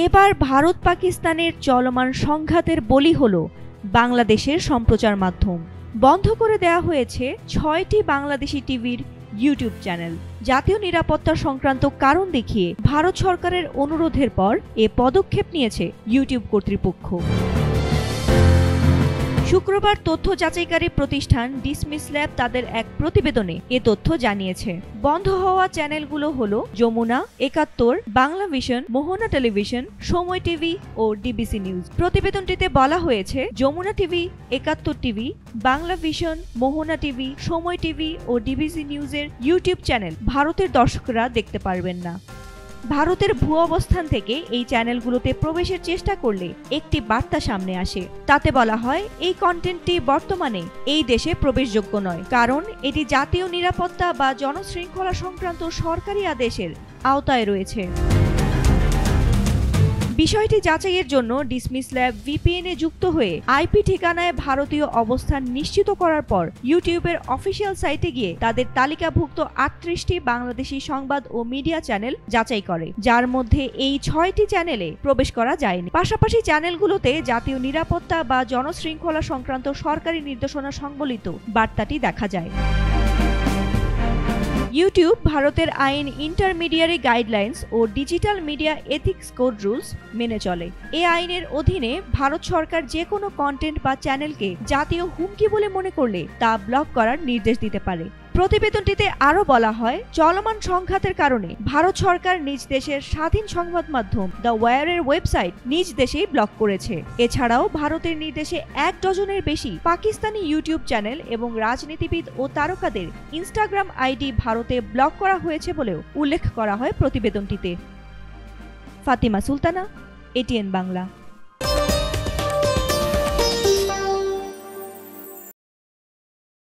এবার ভারত পাকিস্তানের চলমান সংঘাতের বলি হল বাংলাদেশের সম্প্রচার মাধ্যম। বন্ধ করে দেওয়া হয়েছে 6টি বাংলাদেশি টিভির ইউটিউব চ্যানেল। জাতীয় নিরাপত্তা সংক্রান্ত কারণ দেখিয়ে ভারত সরকারের অনুরোধের পর এ পদক্ষেপ নিয়েছে ইউটিউব কর্তৃপক্ষ। শুক্রবার তথ্য যাচাইকারী প্রতিষ্ঠান ডিসমিস ল্যাব তাদের এক প্রতিবেদনে এ তথ্য জানিয়েছে। বন্ধ হওয়া চ্যানেলগুলো হলো যমুনা, ৭১, বাংলা ভিশন, মোহনা টেলিভিশন, সময় টিভি ও ডিবিসি নিউজ। প্রতিবেদনটিতে বলা হয়েছে, Jamuna TV, ৭১ TV, Bangla Vision, Mohona TV, Somoy TV ও ডিবিসি নিউজের ইউটিউব চ্যানেল ভারতের দর্শকরা দেখতে পারবেন না। ভারতের ভূ অবস্থান থেকে এই চ্যানেলগুলোতে প্রবেশের চেষ্টা করলে একটি বার্তা সামনে আসে। তাতে বলা হয়, এই কন্টেন্টটি বর্তমানে এই দেশে প্রবেশযোগ্য নয়, কারণ এটি জাতীয় নিরাপত্তা বা জনশৃঙ্খলা সংক্রান্ত সরকারি আদেশের আওতায় রয়েছে। বিষয়টি যাচাইয়ের জন্য ডিসমিস ল্যাব ভিপিএন-এ যুক্ত হয়ে আইপি ঠিকানায় ভারতীয় অবস্থান নিশ্চিত করার পর ইউটিউবের অফিসিয়াল সাইটে গিয়ে তাদের তালিকাভুক্ত ৩৮টি বাংলাদেশি সংবাদ ও মিডিয়া চ্যানেল যাচাই করে, যার মধ্যে এই ৬টি চ্যানেলে প্রবেশ করা যায়নি। পাশাপাশি চ্যানেলগুলোতে জাতীয় নিরাপত্তা বা জনশৃঙ্খলা সংক্রান্ত সরকারি নির্দেশনা সংবলিত বার্তাটি দেখা যায়। ইউটিউব ভারতের আইন, ইন্টারমিডিয়ারি গাইডলাইন্স ও digital media ethics code rules মেনে চলে। এই আইনের অধীনে ভারত সরকার যে কোনো কন্টেন্ট বা চ্যানেলকে জাতীয় হুমকি বলে মনে করলে তা ব্লক করার নির্দেশ দিতে পারে। প্রতিবেদনটিতে আরও বলা হয়, চলমান সংঘাতের কারণে ভারত সরকার নিজ দেশের স্বাধীন সংবাদ মাধ্যম দ্য ওয়ারের ওয়েবসাইট নিজ দেশেই ব্লক করেছে। এছাড়াও ভারতের নির্দেশে ১ ডজনের বেশি পাকিস্তানি ইউটিউব চ্যানেল এবং রাজনীতিবিদ ও তারকাদের ইনস্টাগ্রাম আইডি ভারতে ব্লক করা হয়েছে বলেও উল্লেখ করা হয় প্রতিবেদনটিতে। ফাতিমা সুলতানা, এটিএন বাংলা।